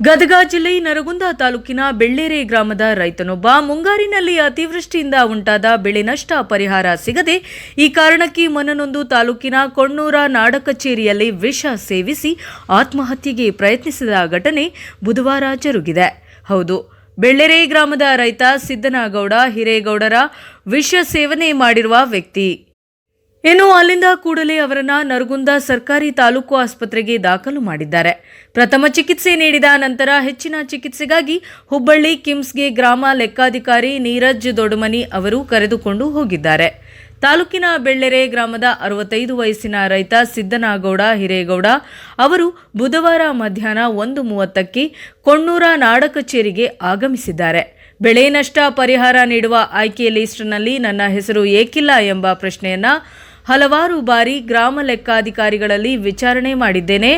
ಗದಗ ಜಿಲ್ಲೆ ನರಗುಂದ ತಾಲೂಕಿನ ಬೆಳ್ಳೇರೆ ಗ್ರಾಮದ ರೈತನೊಬ್ಬ ಮುಂಗಾರಿನಲ್ಲಿ ಅತಿವೃಷ್ಟಿಯಿಂದ ಉಂಟಾದ ಬೆಳೆ ನಷ್ಟ ಪರಿಹಾರ ಸಿಗದೆ ಈ ಕಾರಣಕ್ಕೆ ಮನನೊಂದು ತಾಲೂಕಿನ ಕೊಣ್ಣೂರ ನಾಡ ಕಚೇರಿಯಲ್ಲಿ ವಿಷ ಸೇವಿಸಿ ಆತ್ಮಹತ್ಯೆಗೆ ಪ್ರಯತ್ನಿಸಿದ ಘಟನೆ ಬುಧವಾರ ಜರುಗಿದೆ. ಹೌದು, ಬೆಳ್ಳೇರೆ ಗ್ರಾಮದ ರೈತ ಸಿದ್ದನಗೌಡ ಹಿರೇಗೌಡರ ವಿಷ ಸೇವನೆ ಮಾಡಿರುವ ವ್ಯಕ್ತಿ. ಇನ್ನು ಅಲ್ಲಿಂದ ಕೂಡಲೇ ಅವರನ್ನ ನರಗುಂದ ಸರ್ಕಾರಿ ತಾಲೂಕು ಆಸ್ಪತ್ರೆಗೆ ದಾಖಲು ಮಾಡಿದ್ದಾರೆ. ಪ್ರಥಮ ಚಿಕಿತ್ಸೆ ನೀಡಿದ ನಂತರ ಹೆಚ್ಚಿನ ಚಿಕಿತ್ಸೆಗಾಗಿ ಹುಬ್ಬಳ್ಳಿ ಕಿಮ್ಸ್ಗೆ ಗ್ರಾಮ ಲೆಕ್ಕಾಧಿಕಾರಿ ನೀರಜ್ ದೊಡ್ಡಮನಿ ಅವರು ಕರೆದುಕೊಂಡು ಹೋಗಿದ್ದಾರೆ. ತಾಲೂಕಿನ ಬೆಳ್ಳೇರೆ ಗ್ರಾಮದ 65 ವಯಸ್ಸಿನ ರೈತ ಸಿದ್ದನಗೌಡ ಹಿರೇಗೌಡ ಅವರು ಬುಧವಾರ ಮಧ್ಯಾಹ್ನ 1:30ಕ್ಕೆ ಕೊಣ್ಣೂರ ನಾಡ ಕಚೇರಿಗೆ ಆಗಮಿಸಿದ್ದಾರೆ. ಬೆಳೆ ನಷ್ಟ ಪರಿಹಾರ ನೀಡುವ ಆಯ್ಕೆ ಲಿಸ್ಟ್ನಲ್ಲಿ ನನ್ನ ಹೆಸರು ಏಕಿಲ್ಲ ಎಂಬ ಪ್ರಶ್ನೆಯನ್ನ ಹಲವಾರು ಬಾರಿ ಗ್ರಾಮ ಲೆಕ್ಕಾಧಿಕಾರಿಗಳಲ್ಲಿ ವಿಚಾರಣೆ ಮಾಡಿದ್ದೇನೆ.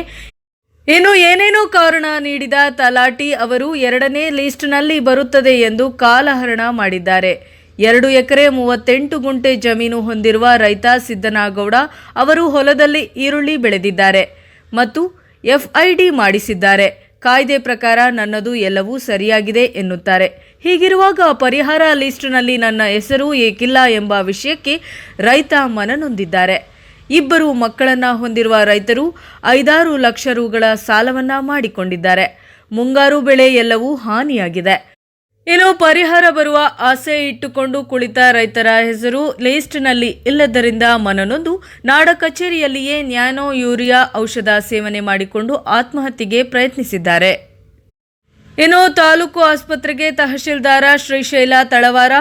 ಇನ್ನು ಏನೇನೋ ಕಾರಣ ನೀಡಿದ ತಲಾಟಿ ಅವರು 2ನೇ ಲಿಸ್ಟ್ನಲ್ಲಿ ಬರುತ್ತದೆ ಎಂದು ಕಾಲಹರಣ ಮಾಡಿದ್ದಾರೆ. 2 ಎಕರೆ 38 ಗುಂಟೆ ಜಮೀನು ಹೊಂದಿರುವ ರೈತ ಸಿದ್ದನಗೌಡ ಅವರು ಹೊಲದಲ್ಲಿ ಈರುಳ್ಳಿ ಬೆಳೆದಿದ್ದಾರೆ ಮತ್ತು FID ಮಾಡಿಸಿದ್ದಾರೆ. ಕಾಯ್ದೆ ಪ್ರಕಾರ ನನ್ನದು ಎಲ್ಲವೂ ಸರಿಯಾಗಿದೆ ಎನ್ನುತ್ತಾರೆ. ಹೀಗಿರುವಾಗ ಪರಿಹಾರ ಲಿಸ್ಟ್ನಲ್ಲಿ ನನ್ನ ಹೆಸರು ಏಕಿಲ್ಲ ಎಂಬ ವಿಷಯಕ್ಕೆ ರೈತ ಮನನೊಂದಿದ್ದಾರೆ. 2 ಮಕ್ಕಳನ್ನ ಹೊಂದಿರುವ ರೈತರು 5-6 ಲಕ್ಷ ರುಗಳ ಸಾಲವನ್ನ ಮಾಡಿಕೊಂಡಿದ್ದಾರೆ. ಮುಂಗಾರು ಬೆಳೆ ಎಲ್ಲವೂ ಹಾನಿಯಾಗಿದೆ. ಇನ್ನು ಪರಿಹಾರ ಬರುವ ಆಸೆ ಇಟ್ಟುಕೊಂಡು ಕುಳಿತ ರೈತರ ಹೆಸರು ಲಿಸ್ಟ್ನಲ್ಲಿ ಇಲ್ಲದರಿಂದ ಮನನೊಂದು ನಾಡ ಕಚೇರಿಯಲ್ಲಿಯೇ ನ್ಯಾನೋ ಯೂರಿಯಾ ಔಷಧ ಸೇವನೆ ಮಾಡಿಕೊಂಡು ಆತ್ಮಹತ್ಯೆಗೆ ಪ್ರಯತ್ನಿಸಿದ್ದಾರೆ. ಇನ್ನು ತಾಲೂಕು ಆಸ್ಪತ್ರೆಗೆ ತಹಶೀಲ್ದಾರ ಶ್ರೀಶೈಲ ತಳವಾರ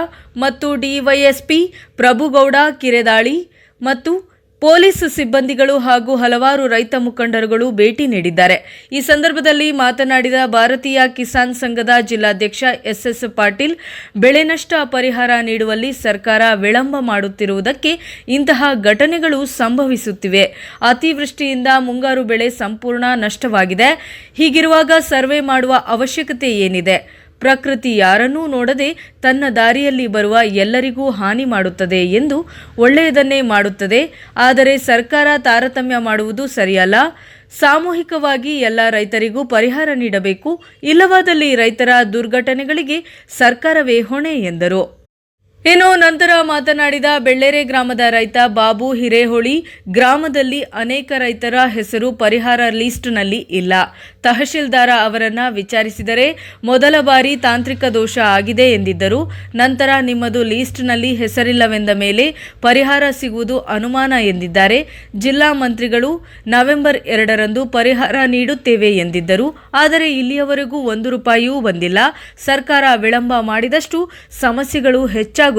ಮತ್ತು ಡಿವೈಎಸ್ಪಿ ಪ್ರಭುಗೌಡ ಕಿರೆದಾಳಿ ಮತ್ತು ಪೊಲೀಸ್ ಸಿಬ್ಬಂದಿಗಳು ಹಾಗೂ ಹಲವಾರು ರೈತ ಮುಖಂಡರುಗಳು ಭೇಟಿ ನೀಡಿದ್ದಾರೆ. ಈ ಸಂದರ್ಭದಲ್ಲಿ ಮಾತನಾಡಿದ ಭಾರತೀಯ ಕಿಸಾನ್ ಸಂಘದ ಜಿಲ್ಲಾಧ್ಯಕ್ಷ SS ಪಾಟೀಲ್, ಬೆಳೆ ನಷ್ಟ ಪರಿಹಾರ ನೀಡುವಲ್ಲಿ ಸರ್ಕಾರ ವಿಳಂಬ ಮಾಡುತ್ತಿರುವುದಕ್ಕೆ ಇಂತಹ ಘಟನೆಗಳು ಸಂಭವಿಸುತ್ತಿವೆ. ಅತಿವೃಷ್ಟಿಯಿಂದ ಮುಂಗಾರು ಬೆಳೆ ಸಂಪೂರ್ಣ ನಷ್ಟವಾಗಿದೆ. ಹೀಗಿರುವಾಗ ಸರ್ವೆ ಮಾಡುವ ಅವಶ್ಯಕತೆ ಏನಿದೆ? ಪ್ರಕೃತಿ ಯಾರನ್ನೂ ನೋಡದೆ ತನ್ನ ದಾರಿಯಲ್ಲಿ ಬರುವ ಎಲ್ಲರಿಗೂ ಹಾನಿ ಮಾಡುತ್ತದೆ ಎಂದು ಒಳ್ಳೆಯದನ್ನೇ ಮಾಡುತ್ತದೆ. ಆದರೆ ಸರ್ಕಾರ ತಾರತಮ್ಯ ಮಾಡುವುದು ಸರಿಯಲ್ಲ. ಸಾಮೂಹಿಕವಾಗಿ ಎಲ್ಲ ರೈತರಿಗೂ ಪರಿಹಾರ ನೀಡಬೇಕು. ಇಲ್ಲವಾದಲ್ಲಿ ರೈತರ ದುರ್ಘಟನೆಗಳಿಗೆ ಸರ್ಕಾರವೇ ಹೊಣೆ ಎಂದರು. ಇನ್ನು ನಂತರ ಮಾತನಾಡಿದ ಬೆಳ್ಳೇರೆ ಗ್ರಾಮದ ರೈತ ಬಾಬು ಹಿರೇಹೊಳಿ, ಗ್ರಾಮದಲ್ಲಿ ಅನೇಕ ರೈತರ ಹೆಸರು ಪರಿಹಾರ ಲಿಸ್ಟ್ನಲ್ಲಿ ಇಲ್ಲ. ತಹಶೀಲ್ದಾರ ಅವರನ್ನ ವಿಚಾರಿಸಿದರೆ ಮೊದಲ ಬಾರಿ ತಾಂತ್ರಿಕ ದೋಷ ಆಗಿದೆ ಎಂದಿದ್ದರು. ನಂತರ ನಿಮ್ಮದು ಲಿಸ್ಟ್ನಲ್ಲಿ ಹೆಸರಿಲ್ಲವೆಂದ ಮೇಲೆ ಪರಿಹಾರ ಸಿಗುವುದು ಅನುಮಾನ ಎಂದಿದ್ದಾರೆ. ಜಿಲ್ಲಾ ಮಂತ್ರಿಗಳು ನವೆಂಬರ್ 2ರಂದು ಪರಿಹಾರ ನೀಡುತ್ತೇವೆ ಎಂದಿದ್ದರು. ಆದರೆ ಇಲ್ಲಿಯವರೆಗೂ 1 ರೂಪಾಯಿಯೂ ಬಂದಿಲ್ಲ. ಸರ್ಕಾರ ವಿಳಂಬ ಮಾಡಿದಷ್ಟು ಸಮಸ್ಯೆಗಳು ಹೆಚ್ಚಾಗುತ್ತಿವೆ.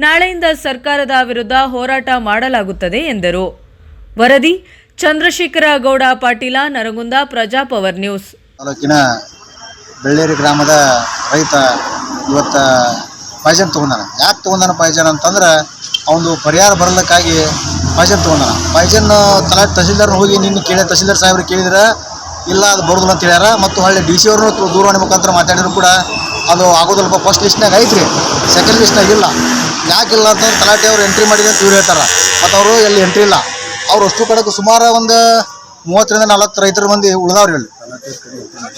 ನಾಳೆಯಿಂದ ಸರ್ಕಾರದ ವಿರುದ್ಧ ಹೋರಾಟ ಮಾಡಲಾಗುತ್ತದೆ ಎಂದರು. ವರದಿ ಚಂದ್ರಶೇಖರ ಗೌಡ ಪಾಟೀಲ, ನರಗುಂದ, ಪ್ರಜಾಪವರ್ ನ್ಯೂಸ್. ತಾಲೂಕಿನ ಬೆಳ್ಳೇರಿ ಗ್ರಾಮದ ರೈತ ಇವತ್ತು ಪಾಯ್ಜನ್ ತೊಗೊಂಡಾನ. ಯಾಕೆ ತೊಗೊಂಡಾನ ಪಾಯ್ಜನ್ ಅಂತಂದ್ರೆ ಅವನು ಪರಿಹಾರ ಬರಲಿಕ್ಕಾಗಿ ಪಾಯ್ಜನ್ ತೊಗೊಂಡಾನ. ಪಾಯ್ಜನ್ ತಲಾಟಿ ತಹಸೀಲ್ದಾರ್ನ ಹೋಗಿ ನಿನ್ನ ಕೇಳಿ ತಹಸೀಲ್ದಾರ್ ಸಾಹೇಬ್ರು ಕೇಳಿದ್ರೆ ಇಲ್ಲ ಅದು ಬರೋದಿಲ್ಲ ಅಂತ ಹೇಳ್ಯಾರ. ಮತ್ತು ಹೊಳ್ಳಿ DC ಅವ್ರನ್ನೂ ದೂರವಾಣಿ ಮುಖಾಂತರ ಮಾತಾಡಿದ್ರು ಕೂಡ ಅದು ಆಗೋದಿಲ್ಲಪ್ಪ. ಫಸ್ಟ್ ಲಿಸ್ಟ್ನಾಗ ಐತ್ರಿ, ಸೆಕೆಂಡ್ ಲಿಸ್ಟ್ನಾಗ ಇಲ್ಲ. ಯಾಕಿಲ್ಲ ಅಂತಂದ್ರೆ ತಲಾಟಿ ಅವ್ರು ಎಂಟ್ರಿ ಮಾಡಿದೆ ಅಂತ ಇವ್ರು ಹೇಳ್ತಾರೆ. ಮತ್ತು ಅವರು ಎಲ್ಲಿ ಎಂಟ್ರಿ ಇಲ್ಲ. ಅವ್ರು ಅಷ್ಟು ಕಡೆಗೆ ಸುಮಾರು ಒಂದು 30ರಿಂದ 40 ರೈತರ ಮಂದಿ ಉಳಿದವ್ರು ಹೇಳಿ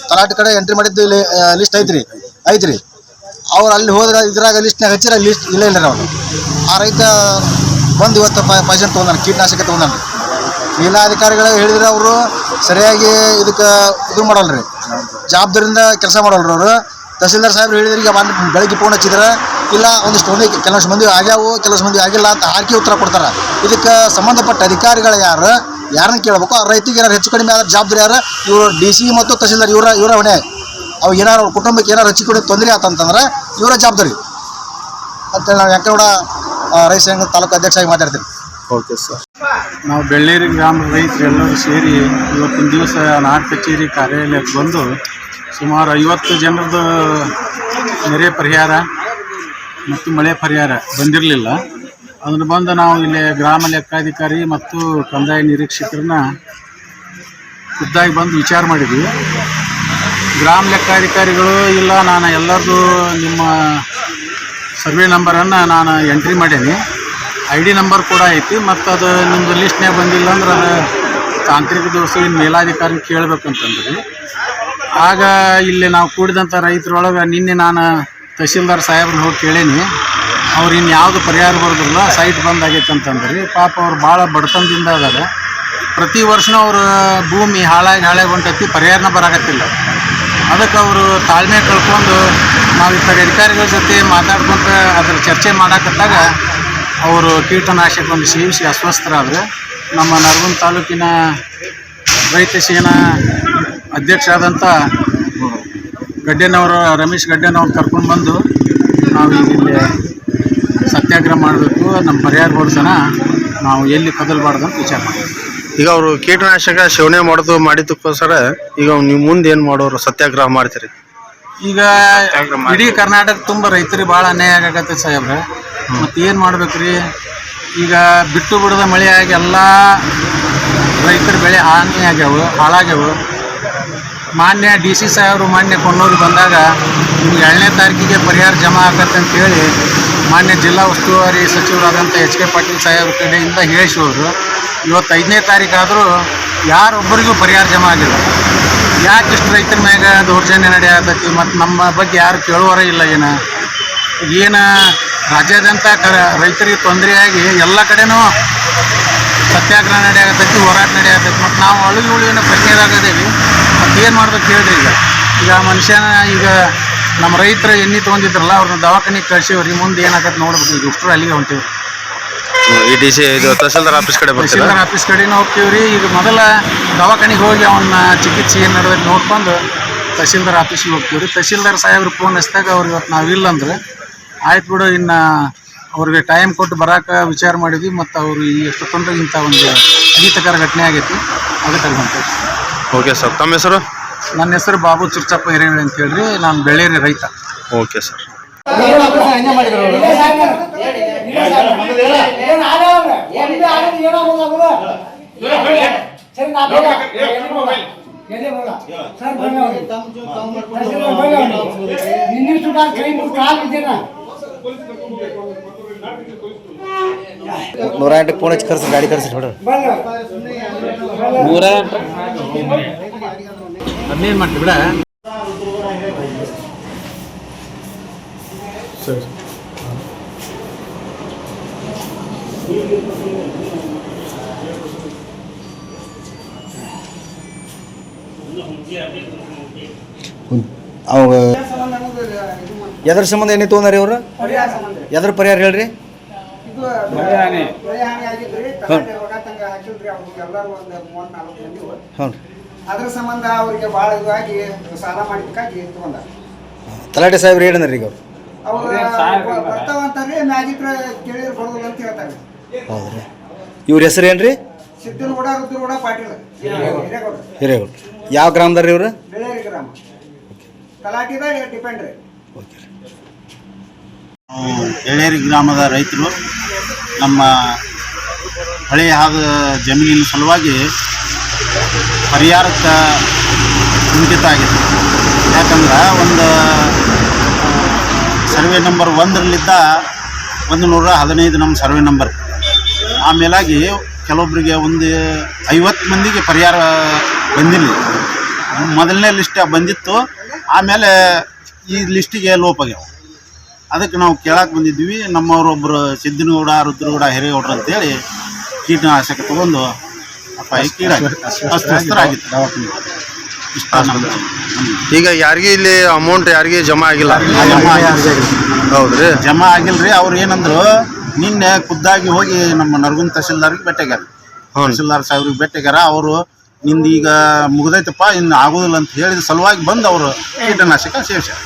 ತಲಾಟಿ ಕಡೆ ಎಂಟ್ರಿ ಮಾಡಿದ್ದು ಇಲ್ಲಿ ಲಿಸ್ಟ್ ಐತ್ರಿ. ಅವ್ರು ಅಲ್ಲಿ ಹೋದ್ರೆ ಇದ್ರಾಗ ಲಿಸ್ಟ್ನಾಗ ಹಚ್ಚಿರ ಲಿಸ್ಟ್ ಇಲ್ಲ ಅವರು. ಆ ರೈತ ಬಂದು ಇವತ್ತು ಪಾಯ್ಜನ್ ತೊಗೊಂಡಾನ, ಕೀಟನಾಶಕ ತೊಗೊಂಡಾನ. ಮೇಲಾಧಿಕಾರಿಗಳು ಹೇಳಿದ್ರೆ ಅವರು ಸರಿಯಾಗಿ ಇದಕ್ಕೆ ಇದು ಮಾಡಲ್ರಿ, ಜವಾಬ್ದಾರಿಯಿಂದ ಕೆಲಸ ಮಾಡಲ್ರಿ ಅವರು. ತಹಸೀಲ್ದಾರ್ ಸಾಹೇಬ್ರು ಹೇಳಿದ್ರೆ ಈಗ ಬೆಳಗ್ಗೆ ಫೋನ್ ಹಚ್ಚಿದ್ರೆ ಇಲ್ಲ ಒಂದಿಷ್ಟು ಕೆಲವಷ್ಟು ಮಂದಿ ಆಗ್ಯಾವು, ಕೆಲವಷ್ಟು ಮಂದಿ ಆಗಿಲ್ಲ ಅಂತ ಹಾಕಿ ಉತ್ತರ ಕೊಡ್ತಾರೆ. ಇದಕ್ಕೆ ಸಂಬಂಧಪಟ್ಟ ಅಧಿಕಾರಿಗಳು ಯಾರನ್ನ ಕೇಳಬೇಕು? ಆ ರೈತಿಗೆ ಏನಾರು ಹೆಚ್ಚು ಕಡಿಮೆ ಆದ್ರೆ ಜವಾಬ್ದಾರಿ ಯಾರು? ಇವರು DC ಮತ್ತು ತಹಸೀಲ್ದಾರ್ ಇವರ ಹೊಣೆ. ಅವು ಏನಾರು ಅವ್ರ ಕುಟುಂಬಕ್ಕೆ ಏನಾರು ಹೆಚ್ಚು ಕಡಿಮೆ ತೊಂದರೆ ಆತಂತಂದ್ರೆ ಇವರ ಜವಾಬ್ದಾರಿ ಅಂತೇಳಿ ನಾವು ವೆಂಕಟಗೌಡ ರೈತ ಸಂಘದ ತಾಲೂಕು ಅಧ್ಯಕ್ಷರಾಗಿ ಮಾತಾಡ್ತೀವಿ. Okay sir. ನಾವು ಬೆಳ್ಳೇರಿ ಗ್ರಾಮದ ರೈತರು ಎಲ್ಲರೂ ಸೇರಿ ಇವತ್ತಿನ ದಿವಸ ನಾಡ ಕಚೇರಿ ಕಾರ್ಯಾಲಯಕ್ಕೆ ಬಂದು ಸುಮಾರು 50 ಜನರದ್ದು ನೆರೆ ಪರಿಹಾರ ಮತ್ತು ಮಳೆ ಪರಿಹಾರ ಬಂದಿರಲಿಲ್ಲ. ಅದನ್ನು ಬಂದು ನಾವು ಇಲ್ಲಿ ಗ್ರಾಮ ಲೆಕ್ಕಾಧಿಕಾರಿ ಮತ್ತು ಕಂದಾಯ ನಿರೀಕ್ಷಕರನ್ನ ಖುದ್ದಾಗಿ ಬಂದು ವಿಚಾರ ಮಾಡಿದ್ವಿ. ಗ್ರಾಮ ಲೆಕ್ಕಾಧಿಕಾರಿಗಳು ಇಲ್ಲ, ನಾನು ಎಲ್ಲರದು ನಿಮ್ಮ ಸರ್ವೆ ನಂಬರನ್ನು ನಾನು ಎಂಟ್ರಿ ಮಾಡೀನಿ, ID ನಂಬರ್ ಕೂಡ ಐತಿ, ಮತ್ತು ಅದು ನಿಮ್ಮದು ಲಿಸ್ಟ್ನಾಗ ಬಂದಿಲ್ಲ ಅಂದ್ರೆ ಅದು ತಾಂತ್ರಿಕ ದೋಷ ಮೇಲಾಧಿಕಾರಿ ಕೇಳಬೇಕಂತಂದ್ರಿ. ಆಗ ಇಲ್ಲಿ ನಾವು ಕೂಡಿದಂಥ ರೈತರೊಳಗೆ ನಿನ್ನೆ ನಾನು ತಹಸೀಲ್ದಾರ್ ಸಾಹೇಬ್ರನ್ನ ಹೋಗಿ ಕೇಳೀನಿ. ಅವ್ರು ಇನ್ಯಾವುದು ಪರಿಹಾರ ಬರೋದಿಲ್ಲ, ಸೈಟ್ ಬಂದಾಗೈತೆ ಅಂತಂದ್ರಿ. ಪಾಪ ಅವ್ರು ಭಾಳ ಬಡತನದಿಂದ ಅದಾರೆ. ಪ್ರತಿ ವರ್ಷನೂ ಅವ್ರ ಭೂಮಿ ಹಾಳಾಗಿ ಹೊಂಟೈತಿ, ಪರಿಹಾರನ ಬರಾಕತ್ತಿಲ್ಲ. ಅದಕ್ಕೆ ಅವರು ತಾಳ್ಮೆ ಕಳ್ಕೊಂಡು ನಾವು ಈ ಥರ ಅಧಿಕಾರಿಗಳ ಜೊತೆ ಮಾತಾಡ್ಕೊಂತ ಅದ್ರ ಚರ್ಚೆ ಮಾಡಾಕತ್ತಾಗ ಅವರು ಕೀಟನಾಶಕವನ್ನು ಸೇವಿಸಿ ಅಸ್ವಸ್ಥರಾದರೆ ನಮ್ಮ ನರಗುಂದ ತಾಲೂಕಿನ ರೈತ ಸೇನಾ ಅಧ್ಯಕ್ಷ ಆದಂಥ ಗಡ್ಡೆನವರು ರಮೇಶ್ ಗಡ್ಡೆನವ್ರು ಕರ್ಕೊಂಡು ಬಂದು ನಾವು ಈಗ ಇಲ್ಲಿ ಸತ್ಯಾಗ್ರಹ ಮಾಡಬೇಕು, ನಮ್ಮ ಪರಿಹಾರ ಬೋರ್ಸನ ನಾವು ಎಲ್ಲಿ ಕದಲ್ಬಾರ್ದು ಅಂತ ವಿಚಾರ ಮಾಡ್ತೀವಿ. ಈಗ ಅವರು ಕೀಟನಾಶಕ ಸೇವನೆ ಮಾಡಿದ್ದಕ್ಕೋಸ್ಕರ ಈಗ ನೀವು ಮುಂದೆ ಏನು ಮಾಡೋರು ಸತ್ಯಾಗ್ರಹ ಮಾಡ್ತೀರಿ? ಈಗ ಇಡೀ ಕರ್ನಾಟಕ ತುಂಬ ರೈತರಿಗೆ ಭಾಳ ಅನ್ಯಾಯ ಆಗತ್ತೆ ಸಾಹೇಬ್ರೆ. ಮತ್ತು ಏನು ಮಾಡ್ಬೇಕ್ರಿ? ಈಗ ಬಿಟ್ಟು ಬಿಡದ ಮಳೆ ಆಗಿ ಎಲ್ಲ ರೈತರ ಬೆಳೆ ಹಾಳಾಗ್ಯಾವು. ಮಾನ್ಯ DC ಸಾಹೇಬರು ಮಾನ್ಯ ಕೊನ್ನೂರಿಗೆ ಬಂದಾಗ ನಿಮ್ಗೆ 2ನೇ ತಾರೀಕಿಗೆ ಪರಿಹಾರ ಜಮಾ ಆಗತ್ತೆ ಅಂತೇಳಿ ಮಾನ್ಯ ಜಿಲ್ಲಾ ಉಸ್ತುವಾರಿ ಸಚಿವರಾದಂಥ HK ಪಾಟೀಲ್ ಸಾಹೇಬ್ರ ಕಡೆಯಿಂದ ಹೇಳಿಸೋರು. ಇವತ್ತು 5ನೇ ತಾರೀಕಾದರೂ ಯಾರೊಬ್ಬರಿಗೂ ಪರಿಹಾರ ಜಮಾ ಆಗಿಲ್ಲ. ಯಾಕೆ ಇಷ್ಟು ರೈತರ ಮ್ಯಾಗ ದೌರ್ಜನ್ಯ ನಡೆಯತೈತಿ? ಮತ್ತು ನಮ್ಮ ಬಗ್ಗೆ ಯಾರು ಕೇಳುವರೇ ಇಲ್ಲ. ಏನು ರಾಜ್ಯಾದ್ಯಂತ ರೈತರಿಗೆ ತೊಂದರೆಯಾಗಿ ಎಲ್ಲ ಕಡೆನೂ ಸತ್ಯಾಗ್ರಹ ನಡೆಯತೈತಿ, ಹೋರಾಟ ನಡೆಯತೈತಿ. ಮತ್ತು ನಾವು ಅಳುಗುಳಿನ ಪ್ರಶ್ನೆದಾಗದೇವಿ. ಮತ್ತು ಏನು ಮಾಡ್ಬೇಕು ಹೇಳ್ರಿ? ಈಗ ಮನುಷ್ಯನ ಈಗ ನಮ್ಮ ರೈತರು ಎಣ್ಣೆ ತೊಗೊಂಡಿದ್ರಲ್ಲ, ಅವ್ರನ್ನ ದವಾಖಾನಿಗೆ ಕಳ್ಸಿವ್ರಿ. ಮುಂದೆ ಏನಾಗತ್ತೆ ನೋಡ್ಬೇಕು. ಈಗ ಇಷ್ಟರು ಅಲ್ಲಿಗೆ ಹೊಂಟೀವಿ. ಈ DC ಇದು ತಹಸೀಲ್ದಾರ್ ಆಫೀಸ್ ಕಡೆ ಬರ್ತೀರಾ? ತಹಸೀಲ್ದಾರ್ ಆಫೀಸ್ ಕಡೆನೂ ಹೋಗ್ತೀವ್ರಿ. ಈಗ ಮೊದಲ ದವಾಖಾನಿಗೆ ಹೋಗಿ ಅವನ್ನ ಚಿಕಿತ್ಸೆ ಏನು ನಡೆದೈತೆ ನೋಡ್ಕೊಂಡು ತಹಸೀಲ್ದಾರ್ ಆಫೀಸಿಗೆ ಹೋಗ್ತೀವ್ರಿ. ತಹಸೀಲ್ದಾರ್ ಸಾಹೇಬ್ರು ಫೋನ್ ಹಚ್ಚಿದಾಗ ಅವ್ರು ಇವತ್ತು ನಾವಿಲ್ಲ ಅಂದ್ರೆ ಆಯ್ತು ಬಿಡು, ಇನ್ನು ಅವ್ರಿಗೆ ಟೈಮ್ ಕೊಟ್ಟು ಬರೋಕೆ ವಿಚಾರ ಮಾಡಿದ್ವಿ. ಮತ್ತು ಅವರು ಎಷ್ಟು ತೊಂದರೆ ಇಂಥ ಒಂದು ಅಹಿತಕರ ಘಟನೆ ಆಗೈತಿ, ಅದಕ್ಕೆ ಬಂತೈತಿ. ಓಕೆ ಸರ್, ತಮ್ಮ ಹೆಸರು? ನನ್ನ ಹೆಸರು ಬಾಬು ಚುರ್ಚಪ್ಪ ಹಿರೇಳಿ ಅಂತ ಹೇಳ್ರಿ. ನಾನು ಬೆಳ್ಳೇರಿ ರೈತ. Okay sir. ನೂರ 8 ಫೋನ್ ಹಚ್ಚಿ ಕರ್ಸಿ, ಗಾಡಿ ಕರ್ಸಿ ನೋಡ್ರಿ. 108 ಅದನ್ನೇನು ಮಾಡ್ತೀವಿ ಬಿಡ. ಸರಿ, ಅವಾಗ ಎದ್ರ ಸಂಬಂಧ ಏನೇ ತೊಗೊಂಡ್ರಿ ಅವ್ರು? ಎದ್ರ ಪರಿಹಾರ ಹೇಳ್ರಿ? ಅದ್ರ ಸಂಬಂಧ ಅವ್ರಿಗೆ ಭಾಳ ಇದಾಗಿ ಸಾಲ ಮಾಡಿದ್ದಕ್ಕಾಗಿ ತಗೊಂಡ. ತಲಾಟೆ ಸಾಹೇಬ್ರು ಏನಂದ್ರಿ? ಈಗ ಅವ್ರು ಬರ್ತಾವಂತಾರ್ರಿ, ಮ್ಯಾಜಿಕ್ರ ಕೇಳಿದ್ರೆ ಬರೋದಿಲ್ಲ ಅಂತ ಹೇಳ್ತಾರೆ. ಹೌದ್ರಿ. ಇವ್ರ ಹೆಸರು ಏನ್ರಿ? ಸಿದ್ದನಗೌಡ ರುದ್ರಗೌಡ ಪಾಟೀಲ್ ಹಿರೇಗೌಡ. ಯಾವ ಗ್ರಾಮದಾರ್ರಿ ಇವ್ರು? ಬೆಳ್ಳೇರಿ ಗ್ರಾಮ, ತಲಾಟಿದಾಗ ಡಿಪೆಂಡ್ ರೀ. ಓಕೆ. ಬೆಳ್ಳೇರಿ ಗ್ರಾಮದ ರೈತರು ನಮ್ಮ ಹಳೆಯ ಜಮೀನಿನ ಸಲುವಾಗಿ ಪರಿಹಾರಕ್ಕೆ ಮುಂಚಿತ ಆಗಿದೆ. ಯಾಕಂದ್ರೆ ಒಂದು ಸರ್ವೆ ನಂಬರ್ 1ರಲ್ಲಿದ್ದ 115 ನಮ್ಮ ಸರ್ವೆ ನಂಬರ್. ಆಮೇಲಾಗಿ ಕೆಲವೊಬ್ಬರಿಗೆ ಒಂದು 50 ಮಂದಿಗೆ ಪರಿಹಾರ ಬಂದಿಲ್ಲ. ಮೊದಲನೇ ಲಿಸ್ಟ್ ಬಂದಿತ್ತು, ಆಮೇಲೆ ಈ ಲಿಸ್ಟಿಗೆ ಲೋಪ್ ಆಗ್ಯಾವ. ಅದಕ್ಕೆ ನಾವು ಕೇಳಕ್ಕೆ ಬಂದಿದ್ವಿ. ನಮ್ಮವರೊಬ್ಬರು ಸಿದ್ದನಗೌಡ ರುದ್ರಗೌಡ ಹಿರೇಗೌಡರು ಅಂತೇಳಿ ಕೀಟನಾಶಕ ತೊಗೊಂಡು ಅಸ್ವಸ್ಥರಾಗಿತ್ತು ದವಾಖಾನೆ. ಈಗ ಯಾರಿಗೆ ಇಲ್ಲಿ ಅಮೌಂಟ್ ಯಾರಿಗೆ ಜಮಾ ಆಗಿಲ್ಲ? ಹೌದ್ರಿ, ಜಮಾ ಆಗಿಲ್ರಿ. ಅವ್ರು ಏನಂದ್ರು, ನಿನ್ನೆ ಖುದ್ದಾಗಿ ಹೋಗಿ ನಮ್ಮ ನರಗುಂದ ತಹಸೀಲ್ದಾರ್ಗೆ ಭೇಟಿಯಾಗ್ಯಾರ. ತಹಸೀಲ್ದಾರ್ ಸಾಹೇಬ್ರಿಗೆ ಭೇಟಿಯಾಗ್ಯಾರ. ಅವರು ನಿಂದು ಈಗ ಮುಗ್ದೈತಪ್ಪ, ಇನ್ನು ಆಗೋದಿಲ್ಲ ಅಂತ ಹೇಳಿದ ಸಲುವಾಗಿ ಬಂದು ಅವರು ಕೀಟನಾಶಕ ಸೇವಿಸ್ಯಾರ.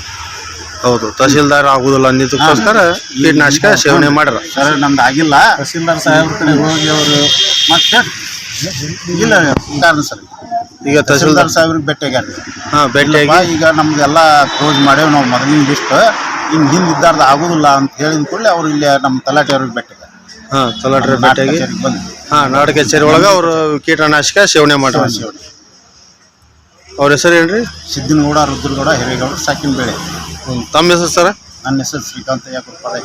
ಹೌದು, ತಹಸೀಲ್ದಾರ್ ಆಗುದಿಲ್ಲ ಅಂದಿದ್ದಕ್ಕೋಸ್ಕರ ಕೀಟನಾಶಕ ಸೇವನೆ ಮಾಡ್ಯಾರ. ಸರ್, ನಮ್ದು ಆಗಿಲ್ಲ. ತಹಸೀಲ್ದಾರ್ ಸಾಹೇಬ್ರ ಕಡೆ ಹೋಗಿ ಅವರು ಮತ್ತೆ ಇಲ್ಲ ಕಾರಣ ಸರ್. ಈಗ ತಹಸೀಲ್ದಾರ್ ಸಾಹೇಬ್ರಿಗೆ ಭೇಟಿಯಾಗ್ಯಾರ. ಭೇಟಿಯಾಗಿ ಈಗ ನಮ್ದೆಲ್ಲ ಕ್ಲೋಸ್ ಮಾಡೇವು ನಾವು ಮೊದಲಿನ ಲಿಸ್ಟ್. ಇನ್ನು ಹಿಂದೆ ಇದ್ದಾರ್ದು ಆಗೋದಿಲ್ಲ ಅಂತ ಹೇಳಿದ ಕೂಡಲೇ ಅವ್ರು ಇಲ್ಲಿ ನಮ್ಮ ತಲಾಟೆ ಅವ್ರಿಗೆ ಭೇಟಿಯಾಗ್ಯಾರ. ತಲಾಟೆ ಭೇಟಿಯಾಗಿ ಬಂದು ನಾಡ ಕಚೇರಿ ಒಳಗೆ ಅವರು ಕೀಟನಾಶಕ ಸೇವನೆ ಮಾಡ್ಯಾರ. ಅವ್ರ ಹೆಸರು ಏನ್ರಿ? ಸಿದ್ದನಗೌಡ ರುದ್ರಗೌಡ ಹಿರೇಗೌಡ ಸಾಕಿನ ಬೆಳೆ. ತಮ್ಮ ಹೆಸರು ಸರ್? ನನ್ನ ಹೆಸರು ಶ್ರೀಕಾಂತಯ್ಯ ಕುರ್ಪಾದ.